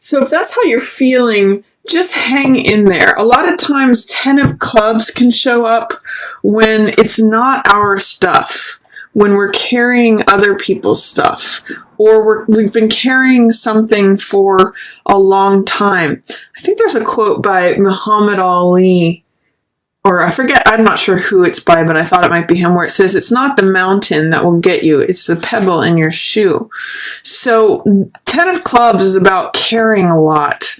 So if that's how you're feeling, just hang in there. A lot of times 10 of clubs can show up when it's not our stuff, when we're carrying other people's stuff, or we've been carrying something for a long time. I think there's a quote by Muhammad Ali, or I forget, I'm not sure who it's by, but I thought it might be him, where it says, it's not the mountain that will get you, it's the pebble in your shoe. So 10 of clubs is about carrying a lot.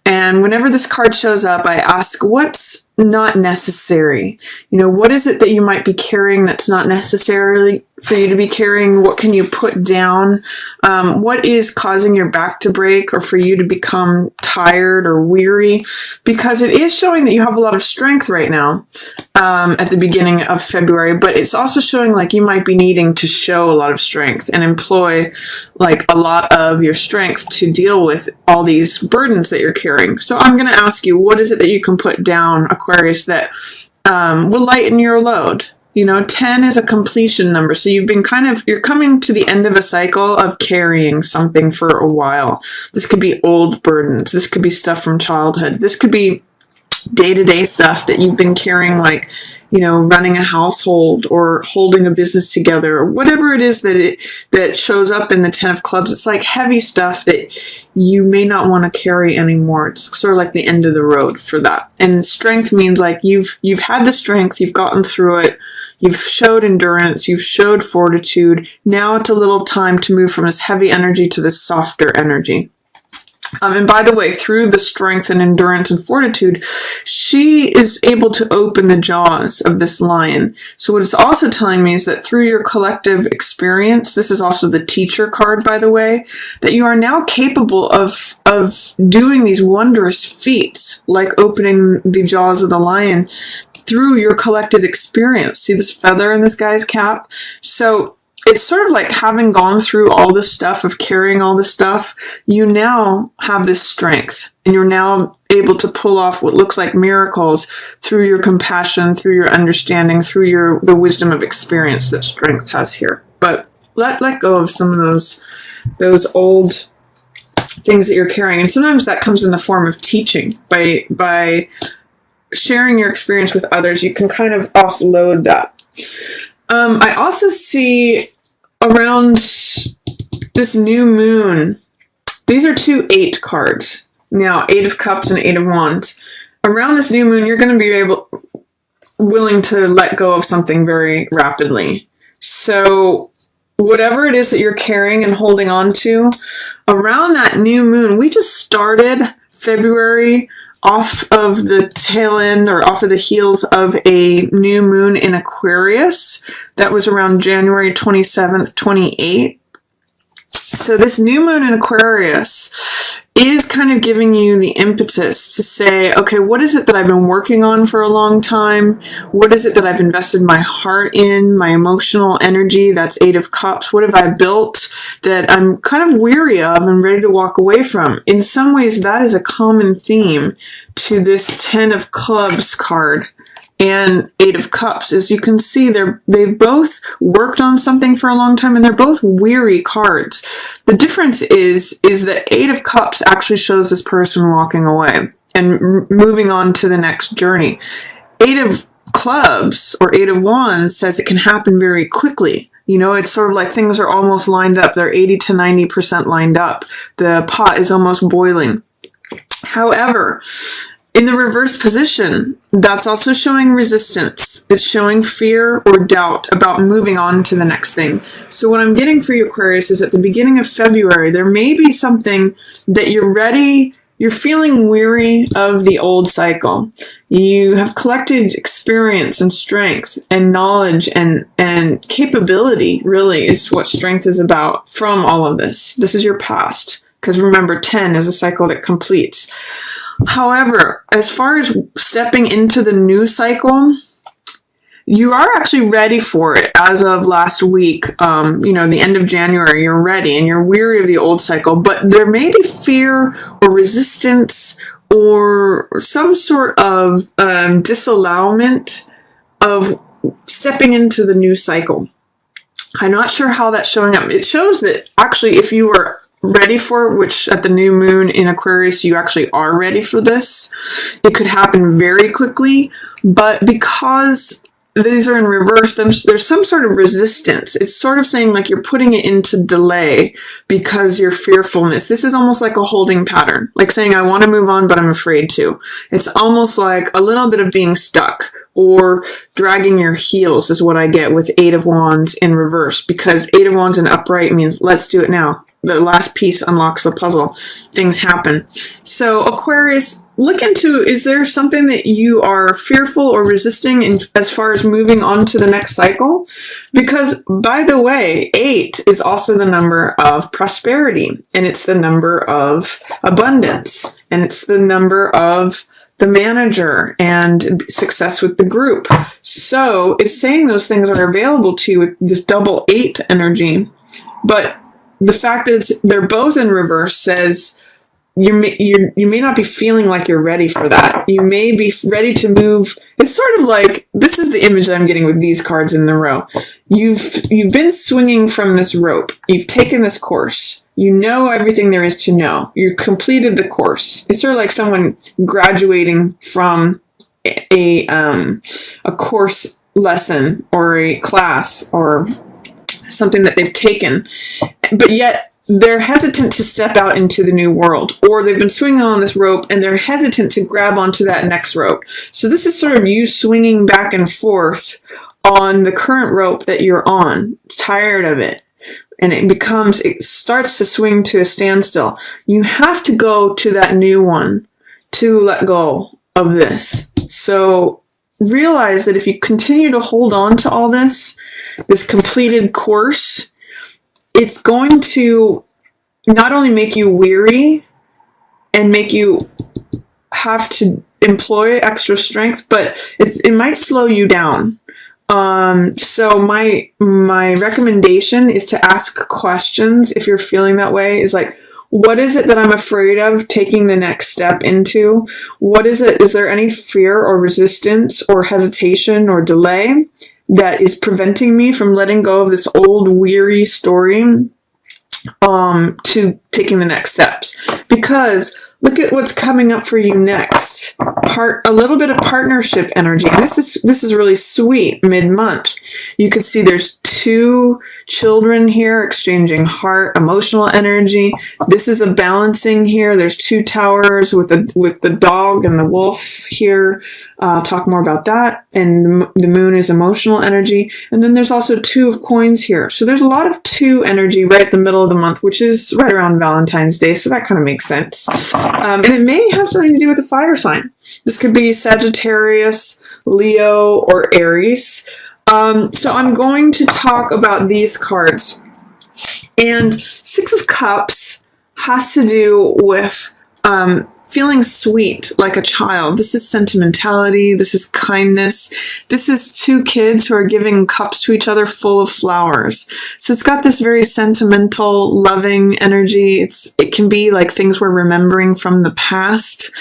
And whenever this card shows up, I ask, what's not necessary? You know, what is it that you might be carrying that's not necessarily for you to be carrying? What can you put down? What is causing your back to break or for you to become tired or weary? Because it is showing that you have a lot of strength right now at the beginning of February, but it's also showing like you might be needing to show a lot of strength and employ like a lot of your strength to deal with all these burdens that you're carrying. So I'm going to ask you, what is it that you can put down, Aquarius, that will lighten your load? You know, 10 is a completion number. So you're coming to the end of a cycle of carrying something for a while. This could be old burdens. This could be stuff from childhood. This could be day-to-day stuff that you've been carrying, like, you know, running a household or holding a business together, or whatever it is that shows up in the 10 of clubs. It's like heavy stuff that you may not want to carry anymore. It's sort of like the end of the road for that. And strength means like you've had the strength, you've gotten through it, you've showed endurance, you've showed fortitude. Now it's a little time to move from this heavy energy to this softer energy. And by the way, through the strength and endurance and fortitude, she is able to open the jaws of this lion. So what it's also telling me is that through your collective experience, this is also the teacher card, by the way, that you are now capable of doing these wondrous feats, like opening the jaws of the lion through your collected experience. See this feather in this guy's cap? So it's sort of like having gone through all this stuff of carrying all this stuff, you now have this strength and you're now able to pull off what looks like miracles through your compassion, through your understanding, through the wisdom of experience that strength has here. But let go of some of those old things that you're carrying. And sometimes that comes in the form of teaching. By sharing your experience with others, you can kind of offload that. I also see around this new moon, these are 2 8 cards. Now, 8 of Cups and 8 of Wands. Around this new moon, you're going to be willing to let go of something very rapidly. So whatever it is that you're carrying and holding on to, around that new moon, we just started February off of the tail end or off of the heels of a new moon in Aquarius. That was around January 27th, 28th. So this new moon in Aquarius is kind of giving you the impetus to say, okay, what is it that I've been working on for a long time? What is it that I've invested my heart in, my emotional energy? That's 8 of Cups. What have I built that I'm kind of weary of and ready to walk away from? In some ways, that is a common theme to this 10 of Clubs card and 8 of Cups. As you can see, they've both worked on something for a long time, and they're both weary cards. The difference is that 8 of Cups actually shows this person walking away and moving on to the next journey. 8 of Clubs or 8 of Wands says it can happen very quickly. You know, it's sort of like things are almost lined up. They're 80 to 90% lined up. The pot is almost boiling. However, in the reverse position, that's also showing resistance. It's showing fear or doubt about moving on to the next thing. So what I'm getting for you, Aquarius, is at the beginning of February, there may be something that you're ready, you're feeling weary of the old cycle. You have collected experience and strength and knowledge and capability, really, is what strength is about from all of this. This is your past. Because remember, 10 is a cycle that completes. However, as far as stepping into the new cycle, you are actually ready for it as of last week. The end of January, you're ready and you're weary of the old cycle, but there may be fear or resistance or some sort of disallowment of stepping into the new cycle. I'm not sure how that's showing up. It shows that actually if you were ready for, which at the new moon in Aquarius, you actually are ready for this. It could happen very quickly, but because these are in reverse, there's some sort of resistance. It's sort of saying like you're putting it into delay because your fearfulness. This is almost like a holding pattern, like saying, I want to move on, but I'm afraid to. It's almost like a little bit of being stuck or dragging your heels is what I get with Eight of Wands in reverse, because Eight of Wands in upright means let's do it now. The last piece unlocks the puzzle. Things happen. So Aquarius, look into, is there something that you are fearful or resisting in, as far as moving on to the next cycle? Because, by the way, 8 is also the number of prosperity, and it's the number of abundance, and it's the number of the manager and success with the group. So it's saying those things are available to you with this double 8 energy. But the fact that they're both in reverse says you may not be feeling like you're ready for that. You may be ready to move. It's sort of like, this is the image that I'm getting with these cards in the row. You've been swinging from this rope. You've taken this course. You know everything there is to know. You've completed the course. It's sort of like someone graduating from a course lesson or a class or something that they've taken, but yet they're hesitant to step out into the new world, or they've been swinging on this rope and they're hesitant to grab onto that next rope. So this is sort of you swinging back and forth on the current rope that you're on, tired of it. And it starts to swing to a standstill. You have to go to that new one to let go of this. So realize that if you continue to hold on to all this completed course, it's going to not only make you weary and make you have to employ extra strength, but it might slow you down. So my recommendation is to ask questions if you're feeling that way. Is like, what is it that I'm afraid of taking the next step into? What is it? Is there any fear or resistance or hesitation or delay that is preventing me from letting go of this old weary story to taking the next steps? Because look at what's coming up for you next. A little bit of partnership energy. And this is really sweet mid-month. You can see there's 2 children here exchanging heart, emotional energy. This is a balancing here. There's 2 towers with the dog and the wolf here. I'll talk more about that. And the moon is emotional energy. And then there's also 2 of coins here. So there's a lot of 2 energy right at the middle of the month, which is right around Valentine's Day. So that kind of makes sense. And it may have something to do with the fire sign. This could be Sagittarius, Leo, or Aries. So I'm going to talk about these cards. And 6 of Cups has to do with feeling sweet like a child. This is sentimentality. This is kindness. This is 2 kids who are giving cups to each other full of flowers. So it's got this very sentimental, loving energy. It can be like things we're remembering from the past.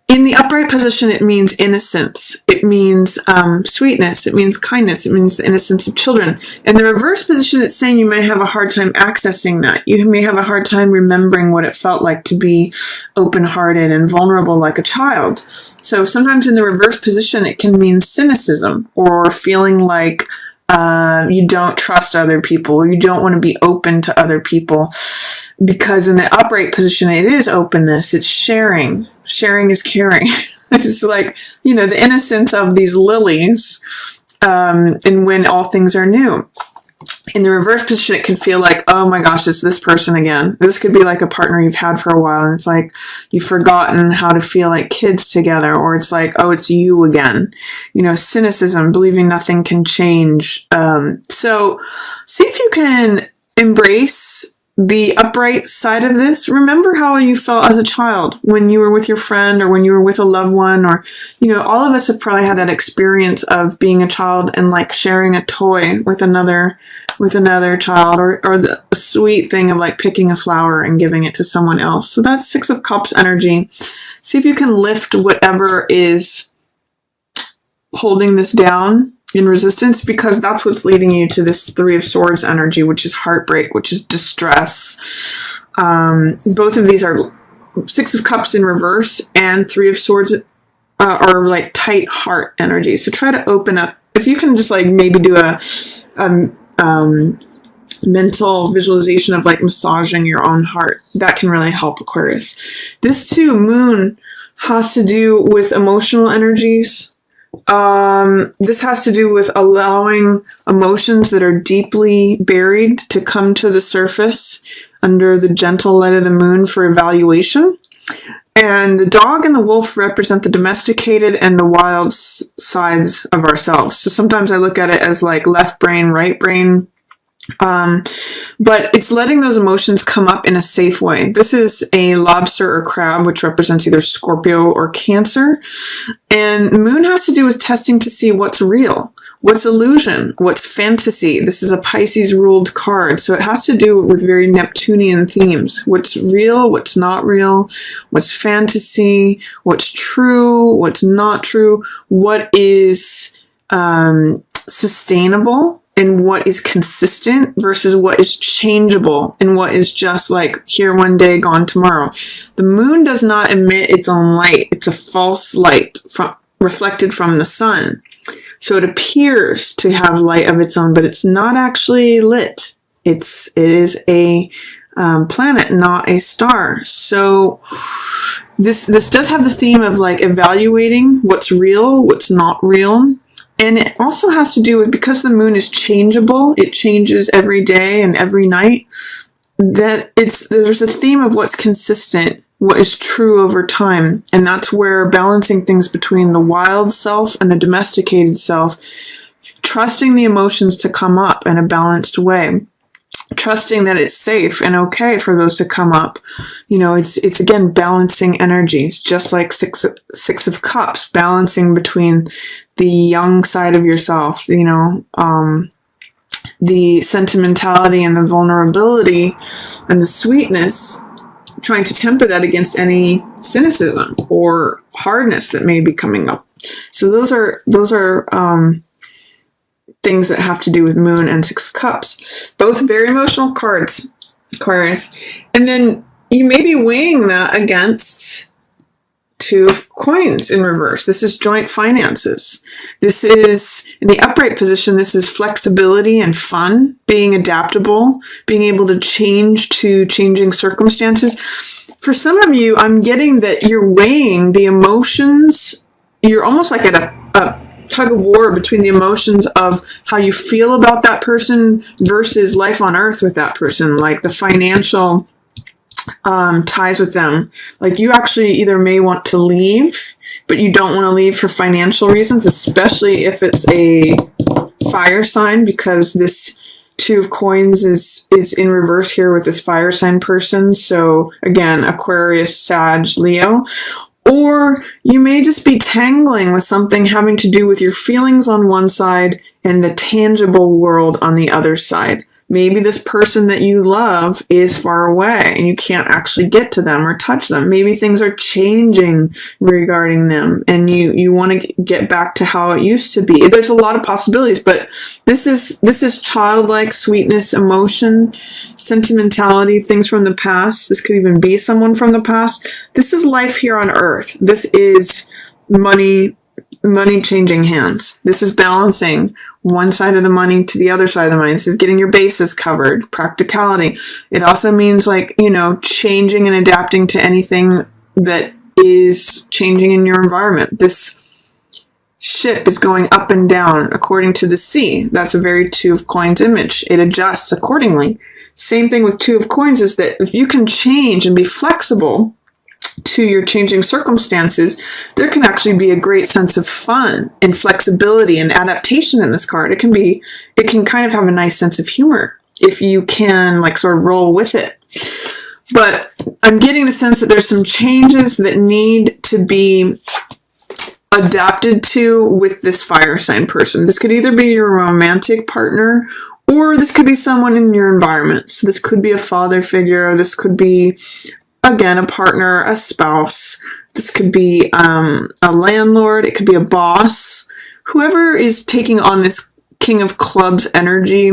In the upright position, it means innocence. It means sweetness. It means kindness. It means the innocence of children. In the reverse position, it's saying you may have a hard time accessing that. You may have a hard time remembering what it felt like to be open-hearted and vulnerable like a child. So sometimes in the reverse position, it can mean cynicism or feeling like you don't trust other people, or you don't want to be open to other people. Because in the upright position, it is openness. It's sharing. Sharing is caring. It's like, the innocence of these lilies, and when all things are new. In the reverse position, it can feel like, oh my gosh, it's this person again. This could be like a partner you've had for a while, and it's like you've forgotten how to feel like kids together, or it's like, oh, it's you again. Cynicism, believing nothing can change. So see if you can embrace the upright side of this. Remember how you felt as a child when you were with your friend, or when you were with a loved one, or, all of us have probably had that experience of being a child and like sharing a toy with another child, or the sweet thing of like picking a flower and giving it to someone else. So that's 6 of Cups energy. See if you can lift whatever is holding this down in resistance, because that's what's leading you to this 3 of Swords energy, which is heartbreak, which is distress, Both of these are Six of Cups in reverse, and Three of Swords are like tight heart energy. So try to open up. If you can just like maybe do a mental visualization of like massaging your own heart, that can really help, Aquarius. This too, Moon, has to do with emotional energies. This has to do with allowing emotions that are deeply buried to come to the surface under the gentle light of the moon for evaluation. And the dog and the wolf represent the domesticated and the wild sides of ourselves. So sometimes I look at it as like left brain, right brain. But it's letting those emotions come up in a safe way. This is a lobster or crab, which represents either Scorpio or Cancer. And moon has to do with testing to see what's real, what's illusion, what's fantasy. This is a Pisces ruled card. So it has to do with very Neptunian themes. What's real, what's not real, what's fantasy, what's true, what's not true, what is sustainable, and what is consistent versus what is changeable and what is just like here one day, gone tomorrow. The moon does not emit its own light. It's a false light reflected from the sun. So it appears to have light of its own, but it's not actually lit. It is a planet, not a star. So this does have the theme of like evaluating what's real, what's not real. And it also has to do with, because the moon is changeable, it changes every day and every night, that there's a theme of what's consistent, what is true over time. And that's where balancing things between the wild self and the domesticated self, trusting the emotions to come up in a balanced way, trusting that it's safe and okay for those to come up. You know, it's again balancing energies, just like Six of Cups, balancing between the young side of yourself, you know, the sentimentality and the vulnerability and the sweetness, trying to temper that against any cynicism or hardness that may be coming up. So those are things that have to do with moon and Six of Cups. Both very emotional cards, Aquarius. And then you may be weighing that against Two of Coins in reverse. This is joint finances. This is, in the upright position, this is flexibility and fun, being adaptable, being able to change to changing circumstances. For some of you, I'm getting that you're weighing the emotions. You're almost like at a tug of war between the emotions of how you feel about that person versus life on earth with that person, like the financial ties with them. Like you actually either may want to leave, but you don't want to leave for financial reasons, especially if it's a fire sign, because this Two of Coins is in reverse here with this fire sign person. So again, Aquarius, Sag, Leo. Or you may just be tangling with something having to do with your feelings on one side and the tangible world on the other side. Maybe this person that you love is far away and you can't actually get to them or touch them. Maybe things are changing regarding them and you want to get back to how it used to be. There's a lot of possibilities, but this is childlike sweetness, emotion, sentimentality, things from the past. This could even be someone from the past. This is life here on earth. This is money changing hands. This is balancing one side of the money to the other side of the money. This is getting your bases covered, practicality. It also means like, you know, changing and adapting to anything that is changing in your environment. This ship is going up and down according to the sea. That's a very Two of Coins image. It adjusts accordingly. Same thing with Two of Coins is that if you can change and be flexible to your changing circumstances, there can actually be a great sense of fun and flexibility and adaptation in this card. It can kind of have a nice sense of humor if you can like sort of roll with it. But I'm getting the sense that there's some changes that need to be adapted to with this fire sign person. This could either be your romantic partner or this could be someone in your environment. So this could be a father figure, or this could be again, a partner, a spouse. This could be a landlord. It could be a boss. Whoever is taking on this King of Clubs energy,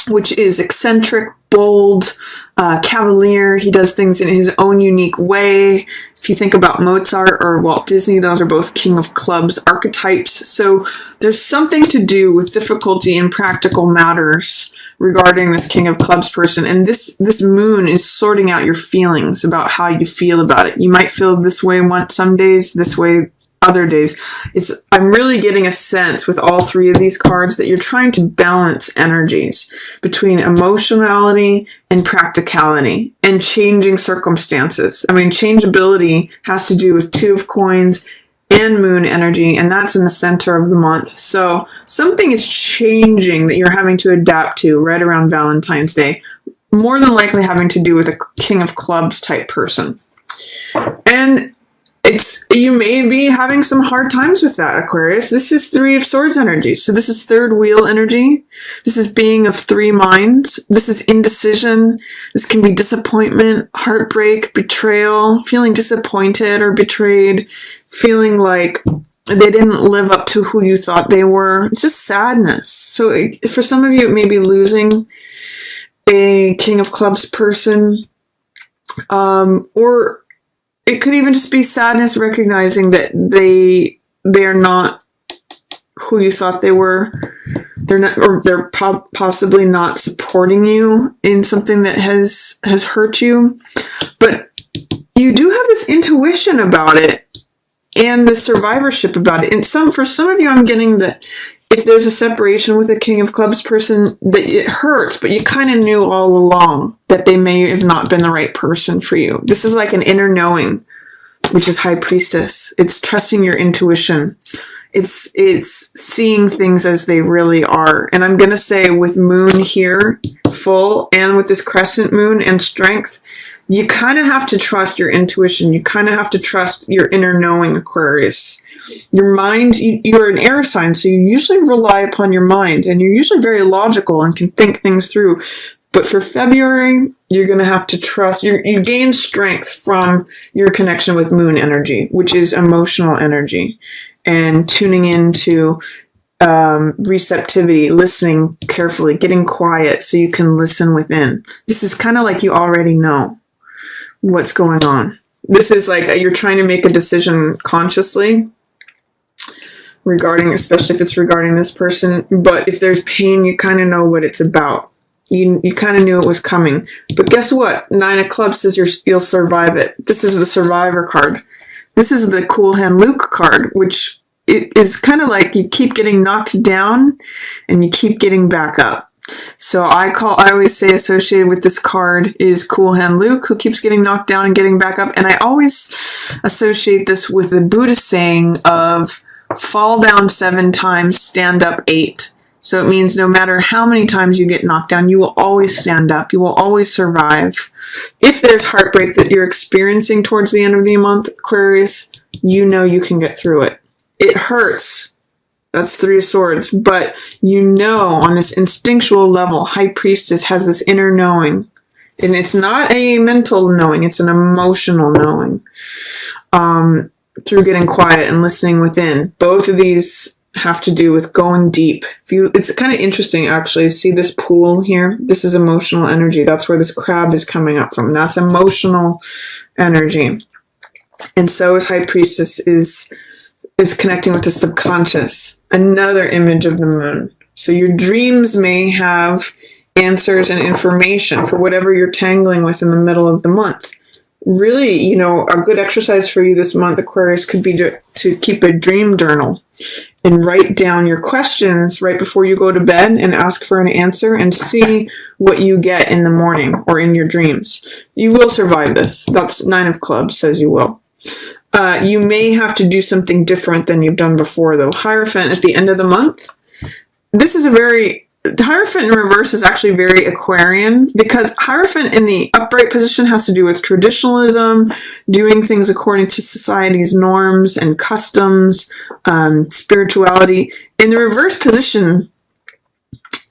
which is eccentric, bold, cavalier. He does things in his own unique way. If you think about Mozart or Walt Disney, those are both King of Clubs archetypes. So there's something to do with difficulty in practical matters regarding this King of Clubs person. And this moon is sorting out your feelings about how you feel about it. You might feel this way some days, this way other days. I'm really getting a sense with all three of these cards that you're trying to balance energies between emotionality and practicality and changing circumstances. I mean, changeability has to do with Two of Coins and moon energy, and that's in the center of the month. So something is changing that you're having to adapt to right around Valentine's Day, more than likely having to do with a King of Clubs type person. And you may be having some hard times with that, Aquarius. This is Three of Swords energy. So this is third wheel energy. This is being of three minds. This is indecision. This can be disappointment, heartbreak, betrayal, feeling disappointed or betrayed, feeling like they didn't live up to who you thought they were. It's just sadness. So for some of you, it may be losing a King of Clubs person, or it could even just be sadness, recognizing that they're not who you thought they were. They're not, or they're possibly not supporting you in something that has hurt you. But you do have this intuition about it and the survivorship about it. And for some of you, I'm getting that if there's a separation with a King of Clubs person, that it hurts, but you kind of knew all along that they may have not been the right person for you. This is like an inner knowing, which is High Priestess. It's trusting your intuition. It's seeing things as they really are. And I'm going to say with moon here, full, and with this crescent moon and strength, you kind of have to trust your intuition. You kind of have to trust your inner knowing, Aquarius. Your mind, you're an air sign, so you usually rely upon your mind, and you're usually very logical and can think things through. But for February, you're going to have to trust. You gain strength from your connection with moon energy, which is emotional energy, and tuning into receptivity, listening carefully, getting quiet so you can listen within. This is kind of like you already know what's going on. This is like you're trying to make a decision consciously regarding, especially if it's regarding this person. But if there's pain, you kind of know what it's about. You kind of knew it was coming. But guess what? Nine of Clubs says you'll survive it. This is the Survivor card. This is the Cool Hand Luke card, which it is kind of like you keep getting knocked down and you keep getting back up. So I always say associated with this card is Cool Hand Luke, who keeps getting knocked down and getting back up. And I always associate this with the Buddhist saying of fall down 7 times, stand up 8. So it means no matter how many times you get knocked down, you will always stand up. You will always survive. If there's heartbreak that you're experiencing towards the end of the month, Aquarius, you know you can get through it. It hurts. That's Three of Swords. But you know on this instinctual level, High Priestess has this inner knowing. And it's not a mental knowing. It's an emotional knowing. Through getting quiet and listening within. Both of these have to do with going deep. It's kind of interesting, actually. See this pool here? This is emotional energy. That's where this crab is coming up from. That's emotional energy. And so is High Priestess is connecting with the subconscious. Another image of the moon. So your dreams may have answers and information for whatever you're tangling with in the middle of the month. Really, a good exercise for you this month, Aquarius, could be to keep a dream journal and write down your questions right before you go to bed and ask for an answer and see what you get in the morning or in your dreams. You will survive this. That's Nine of Clubs says you will. You may have to do something different than you've done before, though. Hierophant at the end of the month. This is Hierophant in reverse is actually very Aquarian, because Hierophant in the upright position has to do with traditionalism, doing things according to society's norms and customs, spirituality. In the reverse position,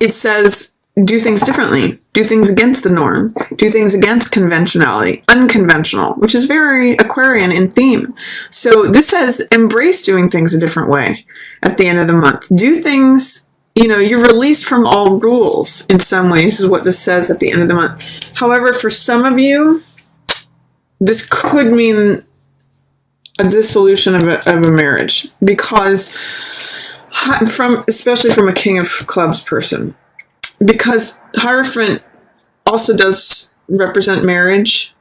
it says do things differently, do things against the norm, do things against conventionality, unconventional, which is very Aquarian in theme. So this says embrace doing things a different way at the end of the month. Do things you're released from all rules in some ways, is what this says at the end of the month. However, for some of you, this could mean a dissolution of a marriage, because especially from a King of Clubs person, because Hierophant also does represent marriage,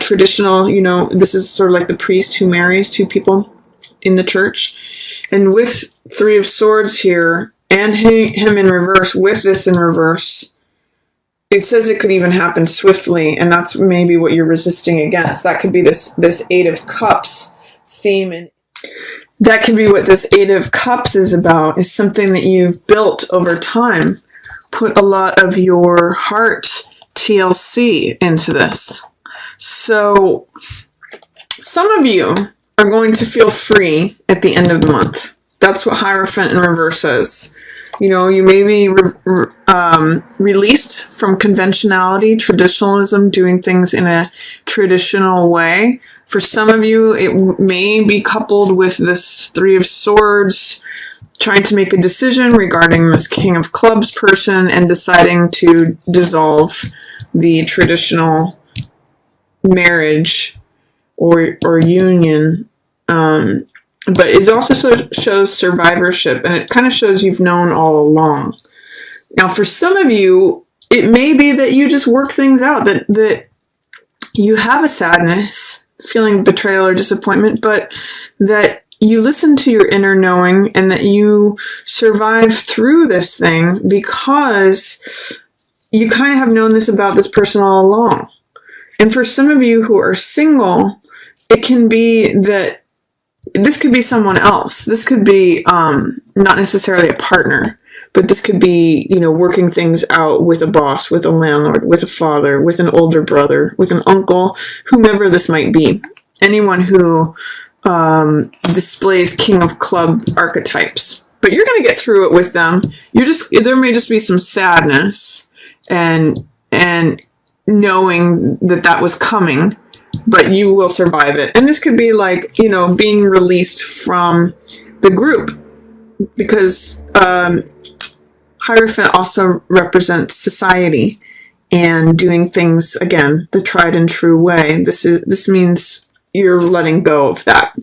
traditional, this is sort of like the priest who marries two people in the church. And with Three of Swords here, and him in reverse, with this in reverse, it says it could even happen swiftly, and that's maybe what you're resisting against. That could be this Eight of Cups theme, and that could be what this Eight of Cups is about, is something that you've built over time. Put a lot of your heart TLC into this. So some of you are going to feel free at the end of the month. That's what Hierophant in reverse says. You may be released from conventionality, traditionalism, doing things in a traditional way. For some of you, it may be coupled with this Three of Swords, trying to make a decision regarding this King of Clubs person and deciding to dissolve the traditional marriage or union. But it also shows survivorship, and it kind of shows you've known all along. Now, for some of you, it may be that you just work things out, that you have a sadness, feeling betrayal or disappointment, but that you listen to your inner knowing and that you survive through this thing because you kind of have known this about this person all along. And for some of you who are single, it can be that this could be someone else. This could be not necessarily a partner, but this could be, working things out with a boss, with a landlord, with a father, with an older brother, with an uncle, whomever this might be. Anyone who displays King of Club archetypes. But you're going to get through it with them. There may just be some sadness and knowing that was coming, but you will survive it. And this could be like, being released from the group, because Hierophant also represents society and doing things, again, the tried and true way. This means you're letting go of that.